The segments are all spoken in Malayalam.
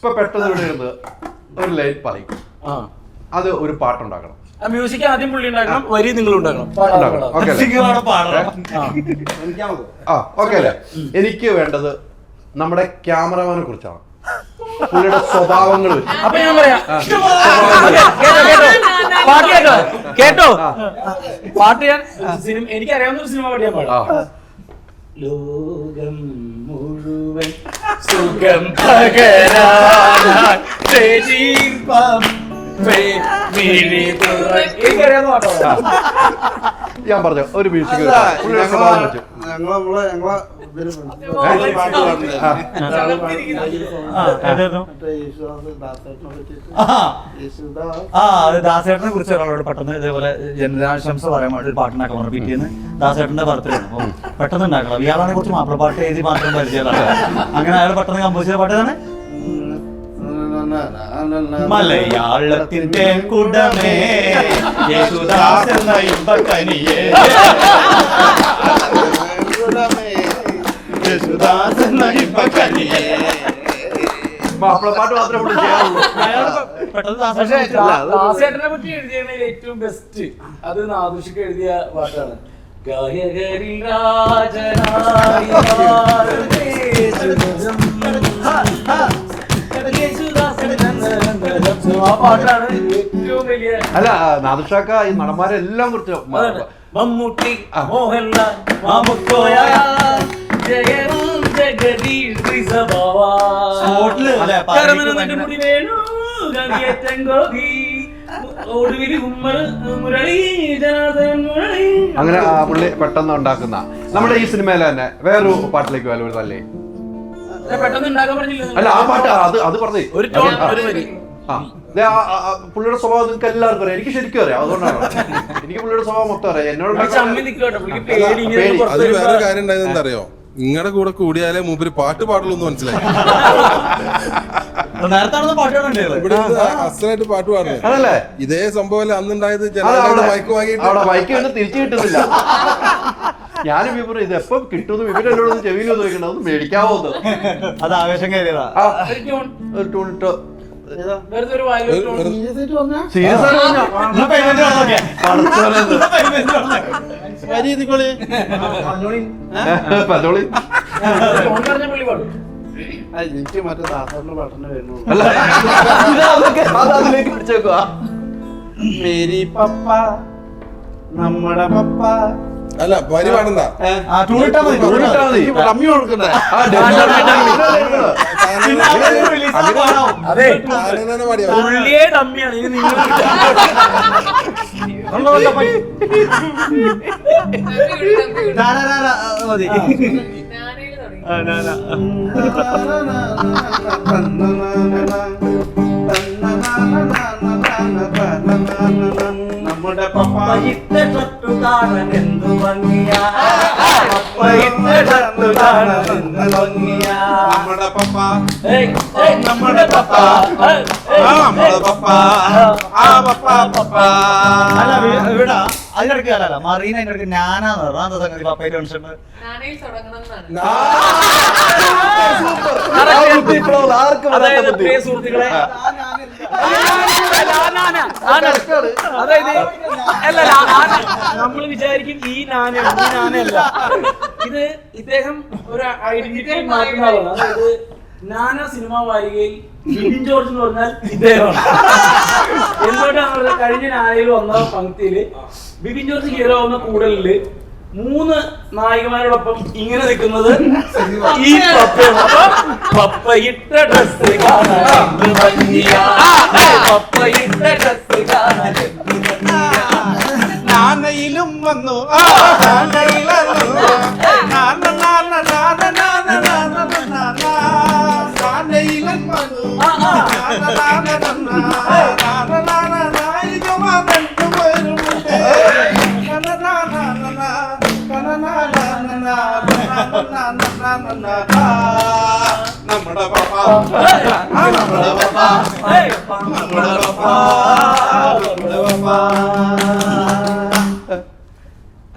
ഇപ്പൊ പെട്ടെന്ന് ഇവിടെ ഇരുന്ന് ഒരു ലൈൻ പറയും, അത് ഒരു പാട്ടുണ്ടാക്കണം. മ്യൂസിക് ആദ്യം പുള്ളി ഉണ്ടാക്കണം, വരി നിങ്ങൾ ഉണ്ടാക്കണം. ഓക്കെ അല്ലേ? എനിക്ക് വേണ്ടത് നമ്മുടെ ക്യാമറമാനെ കുറിച്ചാണ്, പുള്ളിയുടെ സ്വഭാവങ്ങൾ. അപ്പൊ ഞാൻ പറയാം, കേട്ടോ പാട്ട് ഞാൻ എനിക്കറിയാവുന്ന ഒരു സിനിമ പാട്ട് ഞാൻ പാടാം. ലോകം മുഴുവൻ സുഖം ഞാൻ പറഞ്ഞു ഒരു മ്യൂസിക് ദാസേട്ടനെ കുറിച്ച് ഒരാളോട് പെട്ടെന്ന് ഇതേപോലെ ജനരാശംസ പറയാൻ വേണ്ടി ഒരു പാട്ടുണ്ടാക്കാൻ പറഞ്ഞു. പിറ്റേന്ന് ദാസേട്ടന്റെ ബർത്ത്ഡേ ആണ്, അപ്പൊ പെട്ടെന്ന് ഉണ്ടാക്കണം. ഇയാളെ കുറിച്ച് മാപ്പിളപ്പാട്ട് എഴുതി മാത്രം പരിചയമാണ്. അങ്ങനെ അയാൾ പെട്ടെന്ന് കമ്പോസ് ചെയ്ത പാട്ട് തന്നെ മലയാളത്തിന്റെ കുടമേ യേശുദാസ് എന്ന ഇമ്പക്കനിയേ യേശുദാസ് എന്ന ഇമ്പക്കനിയേ. മാപ്പിളപ്പാട്ട് മാത്രമേ ചെയ്യാറുള്ളൂ. ദാസേട്ടനെ പറ്റി എഴുതിയതിൽ ഏറ്റവും ബെസ്റ്റ് അത് നാദുഷിക്ക് എഴുതിയ പാട്ടാണ്. ഗായകരിൽ രാജനായി അല്ല നാദുഷാക്ക ഈ നടന്മാരെല്ലാം കുറിച്ച് മമ്മൂട്ടി, മോഹൻലാൽ, മാമുക്കോയ, ജയറാം, ജഗദീഷ്, റിസബാവ, കരമന മുടി വേണു, ഗംഗേറ്റൻ ഗോപി, ഒടുവിൽ ഉമ്മർ, മുരളി, ജനാർദ്ദൻ മുരളി. അങ്ങനെ പുള്ളി പെട്ടെന്ന് ഉണ്ടാക്കുന്ന നമ്മുടെ ഈ സിനിമയിൽ തന്നെ വേറൊരു പാട്ടിലേക്ക് വല്ല തല്ലേ. അല്ല ആ പാട്ട് അത് പറഞ്ഞേ പുള്ളിയുടെ സ്വഭാവം നിങ്ങൾക്ക് എല്ലാവർക്കും അറിയാം, എനിക്ക് ശരിക്കും അറിയാം. അതുകൊണ്ടാണ് എനിക്ക് പുള്ളിയുടെ സ്വഭാവം മൊത്തം അറിയാം. എന്നോട് അതിൽ വേറെ കാര്യം ഉണ്ടായത് എന്താ അറിയോ, നിങ്ങളുടെ കൂടെ കൂടിയാലേ മൂപ്പര് പാട്ട് പാടുള്ളൂ എന്ന് മനസ്സിലായി. ഇവിടെ അസലായിട്ട് പാട്ട് പാടുന്നത് അതല്ലേ ഇതേ സംഭവം അന്നുണ്ടായത്. ജനങ്ങളുടെ മൈക്ക് വാങ്ങിയിട്ട് മൈക്ക് വന്ന് തിരിച്ചു കിട്ടുന്നില്ല. ഞാനും വിവരം ഇത് എപ്പം കിട്ടുന്നു വിവരം എന്നോടൊന്ന് ചെവിയിൽ ചോദിക്കണം, ഒന്ന് മേടിക്കാവോ? അത് ആവേശം കയറിയതാ. ഒരു ടൂണിട്ടോ എനിക്ക് മറ്റേ ദാസറിന്റെ പാട്ടിന് വരുന്നു. അതിലേക്ക് പിടിച്ചേക്കുവാ. മേരി പപ്പ നമ്മുടെ പപ്പ. അല്ല വരി പാടണ്ട, ഡമ്മി കൊടുക്കണ്ടേ? പുള്ളിയെ ഡമ്മിയാണ് ഇത്. നിങ്ങൾ നമ്മുടെ പപ്പ ഇട്ട ഷർട്ടു കാണാൻ എന്തു ഭംഗിയാ, ഷർട്ടു കാണാൻ എന്തു ഭംഗിയാ. നമ്മുടെ പപ്പ നമ്മുടെ പപ്പ, നമ്മുടെ പപ്പ ആ പപ്പ പപ്പ. അല്ല ഇവിടെ അതിനിടയ്ക്ക് അല്ല മറീന അതിന്റെ ഇടയ്ക്ക് ഞാനാന്ന് പറഞ്ഞു. എന്താ സംഗതി പപ്പയുടെ മനുഷ്യന് സുഹൃത്തുക്കളെ അതായത് നമ്മൾ വിചാരിക്കും ഈ നാനല്ല ഇത്. ഇദ്ദേഹം ഒരു ഐഡന്റിറ്റി മാറ്റുന്ന ആളാണ്. അതായത് നാന സിനിമ വാരികയിൽ ബിബിൻ ജോർജ് എന്ന് പറഞ്ഞാൽ ഇദ്ദേഹമാണ്. എന്തുകൊണ്ടാണ് കഴിഞ്ഞ നാനയിൽ വന്ന പങ്ക്തിയില് ബിബിൻ ജോർജ് ഹീറോ ആവുന്ന കൂടലില് 3 നായികമാരോടൊപ്പം ഇങ്ങനെ നിൽക്കുന്നത് ഈ പപ്പയാണ്. പപ്പയിട്ട ഡ്രസ് കാണാൻ പപ്പയിട്ട ഡ്രസ് കാണാൻ നാനയിലും വന്നു നമ്മുടെ പപ്പ നമ്മുടെ പപ്പ നമ്മുടെ പപ്പ നമ്മുടെ പപ്പ.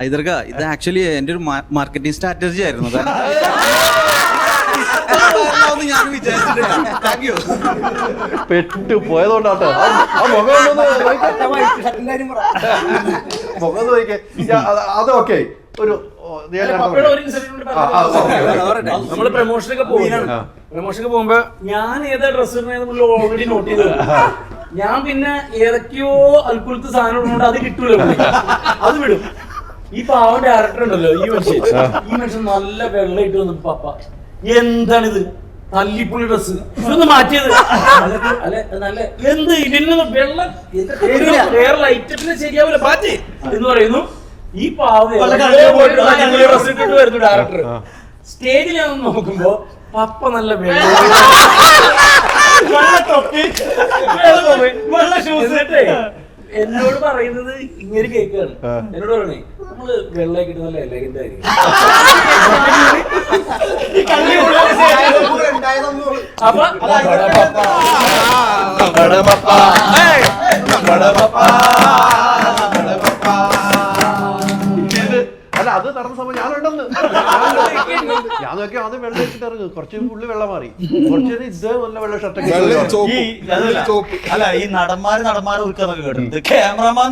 ഇതൊക്കെ ഇത് ആക്ച്വലി എന്റെ ഒരു മാർക്കറ്റിംഗ് സ്ട്രാറ്റജി ആയിരുന്നു. ഉണ്ടാവുമെന്ന് ഞാൻ വിചാരിച്ചിട്ടില്ല. Thank you. പെട്ടു പോയതുകൊണ്ടാട്ടോ ആ മുഖം ഒന്ന് നോക്കിക്കേ. മുഖം ഒന്ന് നോക്കിക്കേ. അത് ഓക്കെ ഒരു പപ്പയുടെ ഒരു ഇൻസിഡന്റ് നമ്മള് പ്രമോഷനൊക്കെ പോയിലാണ്. പ്രമോഷനൊക്കെ പോകുമ്പോ ഞാൻ ഏതാ ഡ്രസ് നമ്മൾ ഓൾറെഡി നോട്ട് ചെയ്തത്. ഞാൻ പിന്നെ ഏതൊക്കെയോ അൽക്കുലത്ത് സാധനം ഉള്ളതുകൊണ്ട് അത് കിട്ടൂല, അത് വിടും. ഈ പാവം ഡയറക്ടർ ഉണ്ടല്ലോ, ഈ മനുഷ്യൻ നല്ല വെള്ളം ഇട്ട് വന്നു. പപ്പ എന്താണിത്, തല്ലിപ്പുള്ളി ഡ്രസ്, ഇതൊന്ന് മാറ്റിയത് അല്ലെ നല്ല എന്ത് ഇതിനൊന്ന് വെള്ളം വേറെ ലൈറ്റപ്പിന് ശരിയാവില്ല, മാറ്റി എന്ന് പറയുന്നു. ഈ പാവം ഡ്രസ് ഇട്ടിട്ട് വരുന്നു ഡയറക്ടർ. സ്റ്റേജിൽ ഞാൻ നോക്കുമ്പോ പപ്പ നല്ല വെള്ള ഷൂസ് ഇട്ടേ എന്നോട് പറയുന്നത് ഇങ്ങനെ കേൾക്കാണ്. എന്നോട് പറയണേ നമ്മള് വെള്ളമൊക്കെ ഇട്ട് നല്ല എലഗന്റ് ആയിരിക്കും. അപ്പൊ അല്ല അത് നടന്ന സമയം ഞാനുണ്ടെന്ന് ഞാൻ നോക്കിയാൽ ആദ്യം വെള്ളം വെച്ചിട്ട് ഇറങ്ങും. കുറച്ച് ഉള്ളി വെള്ളം മാറി, കുറച്ച് ഇത് നല്ല വെള്ള ഷർട്ടൊക്കെ. അല്ല ഈ നടന്മാര് ഉൽക്കുന്നൊക്കെ കേട്ടിട്ടുണ്ട്. ക്യാമറമാൻ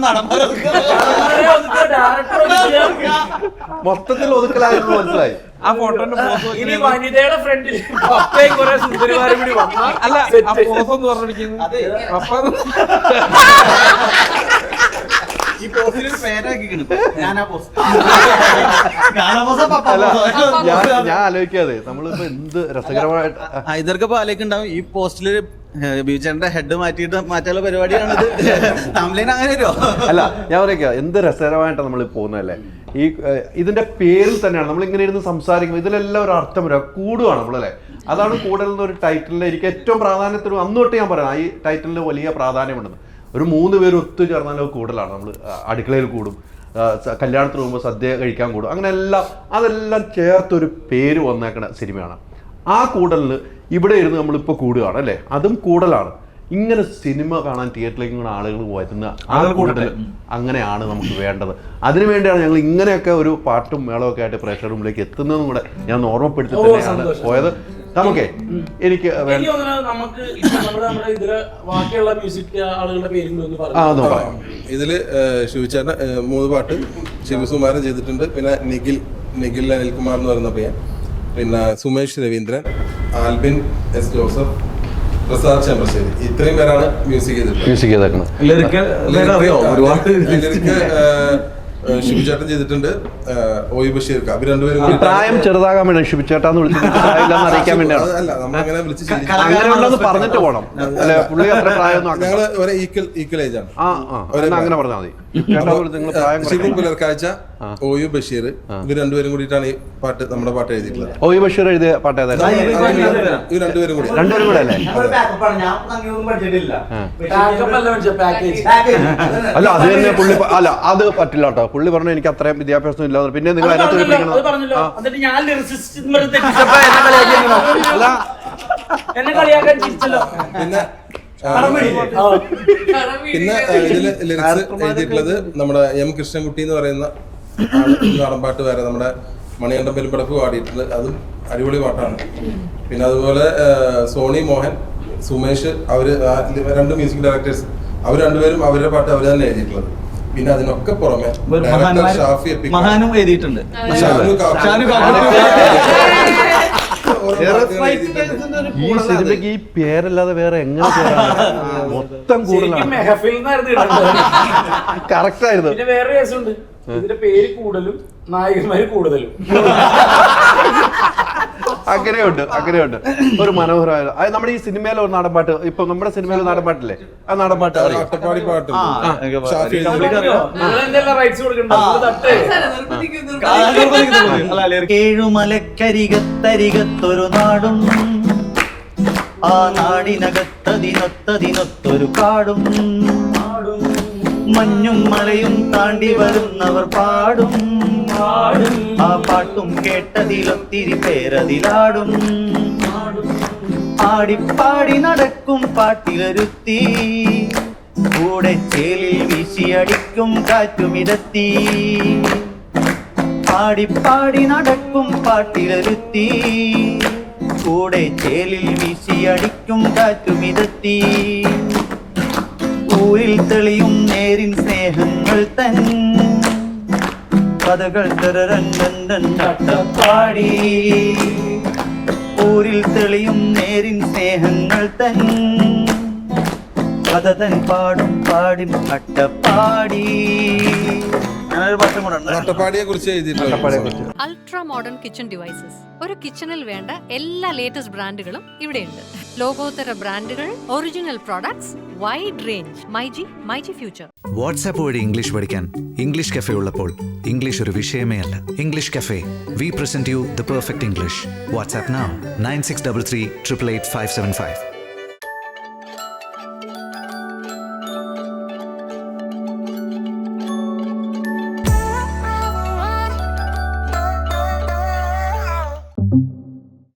മൊത്തത്തിൽ ഒതുക്കലായിരുന്നു, മനസ്സിലായി. ആ ഫോട്ടോന്റെ പോസ് ഇനി വനിതയുടെ ഫ്രണ്ടിൽ പപ്പയും കുറെ സുന്ദരിമാരും കൂടി വന്നാൽ അല്ല ആ പോസ് എന്ന് പറഞ്ഞിരിക്കുന്നത് പപ്പ ഈ പോസ്റ്റിലൊരു പേരാക്കിക്കണം. ഞാൻ ആ പോസ്റ്റ് ഞാൻ ആലോചിക്കാതെ നമ്മളിപ്പോ എന്ത് രസകരമായിട്ട് ഹൈദർക്ക് പാലേക്കുണ്ടാവും. ഈ പോസ്റ്റില് ബീച്ചറിന്റെ ഹെഡ് മാറ്റാനുള്ള പരിപാടിയാണിത്. തമിഴിന് അങ്ങനെ വരുമോ? അല്ല ഞാൻ പറയാ എന്ത് രസകരമായിട്ടാണ് നമ്മൾ പോകുന്നതല്ലേ. ഈ ഇതിന്റെ പേരിൽ തന്നെയാണ് നമ്മൾ ഇങ്ങനെ ഇരുന്ന് സംസാരിക്കുമ്പോൾ ഇതിലെല്ലാം ഒരു അർത്ഥം വരിക, കൂടുകയാണ് നമ്മളല്ലേ. അതാണ് കൂടുതൽ ഒരു ടൈറ്റിലിൽ എനിക്ക് ഏറ്റവും പ്രാധാന്യത്തിന് അന്ന് തൊട്ട് ഞാൻ പറയാം, ഈ ടൈറ്റിലിന് വലിയ പ്രാധാന്യമുണ്ടെന്ന്. ഒരു 3 പേര് ഒത്തുചേർന്നാലും കൂടുതലാണ്. നമ്മൾ അടുക്കളയിൽ കൂടും, കല്യാണത്തിന് പോകുമ്പോൾ സദ്യ കഴിക്കാൻ കൂടും, അങ്ങനെ അതെല്ലാം ചേർത്തൊരു പേര് വന്നേക്കണ സിനിമയാണ്. ആ കൂടലിന് ഇവിടെ ഇരുന്ന് നമ്മളിപ്പോൾ കൂടുകയാണ് അല്ലേ, അതും കൂടലാണ്. ഇങ്ങനെ സിനിമ കാണാൻ തിയേറ്ററിലേക്ക് ഇങ്ങനെ ആളുകൾ വരുന്ന ആ കൂടൽ അങ്ങനെയാണ് നമുക്ക് വേണ്ടത്. അതിനുവേണ്ടിയാണ് ഞങ്ങൾ ഇങ്ങനെയൊക്കെ ഒരു പാട്ടും മേളമൊക്കെ ആയിട്ട് പ്രേക്ഷകരുടെ മുമ്പിലേക്ക് എത്തുന്നതും കൂടെ ഞാൻ ഓർമ്മപ്പെടുത്തി തന്നെയാണ് പോയത്. നമുക്കേ എനിക്ക് നമുക്ക് നമ്മുടെ ഇതില് ബാക്കിയുള്ള മ്യൂസിക് ആളുകളുടെ പേരും ഇതില് ശിവചേട്ടൻ 3 പാട്ട് ശിവസുമാരൻ ചെയ്തിട്ടുണ്ട്. പിന്നെ നിഖിൽ അനിൽകുമാർ എന്ന് പറയുന്ന പയ്യൻ, പിന്നെ സുമേഷ് രവീന്ദ്രൻ, ആൽബിൻ എസ് ജോസഫ്, പ്രസാദ് ചെമ്പശ്ശേരി, ഇത്രയും പേരാണ് മ്യൂസിക് ചെയ്തിട്ടുള്ളത്. ഷിബുചേട്ടൻ ചെയ്തിട്ടുണ്ട്, ഓയ് ബഷീർ. അവർ രണ്ടുപേരും പ്രായം ചെറുതാകാൻ വേണ്ടി ഷിബുചേട്ടാന്ന് വിളിച്ചിട്ട് അറിയിക്കാൻ വേണ്ടിയാണ്. അല്ല നമ്മളിങ്ങനെ വിളിച്ച് അങ്ങനെ പറഞ്ഞിട്ട് പോകണം. അല്ലെ പുള്ളി അത്ര പ്രായം ഞങ്ങള് ഒരേ ഈക്വൽ ഏജ് ആണ്. അങ്ങനെ പറഞ്ഞാൽ മതി. ഷിബു പുലർക്കാഴ്ച, ഓയു ബഷീർ, ഇവർ രണ്ടുപേരും കൂടിയിട്ടാണ് ഈ പാട്ട് നമ്മുടെ പാട്ട് എഴുതിയിട്ടുള്ളത്. ഓയു ബഷീർ എഴുതിയ പാട്ട് ഏതായിരുന്നു? ഇവർ രണ്ടുപേരും കൂടി അല്ലേ? അല്ല അത് തന്നെ പുള്ളി അല്ല അത് പറ്റില്ല കേട്ടോ. പുള്ളി പറഞ്ഞു എനിക്ക് അത്രയും വിദ്യാഭ്യാസം ഇല്ല, പിന്നെ നിങ്ങൾ അതിനകത്ത് എന്നെ കളിയാക്കാൻ ചിരിച്ചല്ലോ. പിന്നെ ഇതില് ലിറിക്സ് എഴുതിയിട്ടുള്ളത് നമ്മുടെ എം കൃഷ്ണൻകുട്ടി എന്ന് പറയുന്ന നാടൻപാട്ട് വേറെ നമ്മുടെ മണികണ്ഠൻ പെരുമ്പടപ്പ് പാടിയിട്ടുണ്ട്. അതും അടിപൊളി പാട്ടാണ്. പിന്നെ അതുപോലെ സോണി മോഹൻ, സുമേഷ്, അവര് 2 മ്യൂസിക് ഡയറക്ടേഴ്സ്, അവർ രണ്ടുപേരും അവരുടെ പാട്ട് അവർ തന്നെ എഴുതിയിട്ടുള്ളത്. പിന്നെ അതിനൊക്കെ പുറമെ ഷാഫി മഹാനും എഴുതിയിട്ടുണ്ട്. ഈ സിനിമയ്ക്ക് ഈ പേരല്ലാതെ വേറെ എങ്ങനെ മൊത്തം കൂടുതലാണ്. കറക്റ്റ് ആയിരുന്നു. പിന്നെ വേറെ കേസുണ്ട്, ഇതിന്റെ പേര് കൂടുതലും നായകന്മാര് കൂടുതലും. അങ്ങനെയുണ്ട് ഒരു മനോഹരമായ നമ്മുടെ ഈ സിനിമയിലെ ഒരു നാടൻപാട്ട്. ഇപ്പൊ നമ്മുടെ സിനിമയിലെ നാടൻപാട്ടില്ലേ, ആ നാടൻപാട്ട് അട്ടപ്പാടി പാട്ട് ഏഴുമലക്കരികത്തരികത്തൊരു നാടും ആ നാടിനകത്തതിനൊത്തതിനൊത്തൊരു കാടും മഞ്ഞും മലയും താണ്ടി വരുന്നവർ പാടും ആ പാട്ടും കേട്ടതിലൊത്തിരി പേരതിലാടും ആടിപ്പാടി നടക്കും പാട്ടിലൊരുത്തി കൂടെ ചേലിൽ വീശിയടിക്കും കാറ്റുമിടത്തി ആടിപ്പാടി നടക്കും പാട്ടിലൊരുത്തി കൂടെ ചേലിൽ വീശിയടിക്കും കാറ്റുമിതെത്തി ഊരിൽ തെളിയും നേരിൻ സ്നേഹങ്ങൾ തൻ കഥകൾ പാടി ഊരിൽ തെളിയും നേരിൻ സ്നേഹങ്ങൾ തൻ കഥ തൻ പാടും പാടും അട്ടപ്പാടി അങ്ങനൊരു പാട്ടും കൂടെ ഉണ്ട്. അട്ടപ്പാടിയെ കുറിച്ച് എഴുതിയിട്ടുള്ളത് അൾട്രാ മോഡേൺ കിച്ചൺ ഡിവൈസസ്. ഒരു കിച്ചണിൽ വേണ്ട എല്ലാ ലേറ്റസ്റ്റ് ബ്രാൻഡുകളും ഇവിടെയുണ്ട്. ലോകോത്തര ബ്രാൻഡുകൾ, original products, wide range. MyG future. WhatsApp വഴി ഇംഗ്ലീഷ് പഠിക്കാൻ ഇംഗ്ലീഷ് കഫേ ഉള്ളപ്പോൾ ഇംഗ്ലീഷ് ഒരു വിഷയമേ അല്ല. English cafe, we present you the perfect English. WhatsApp now 9633 888 575.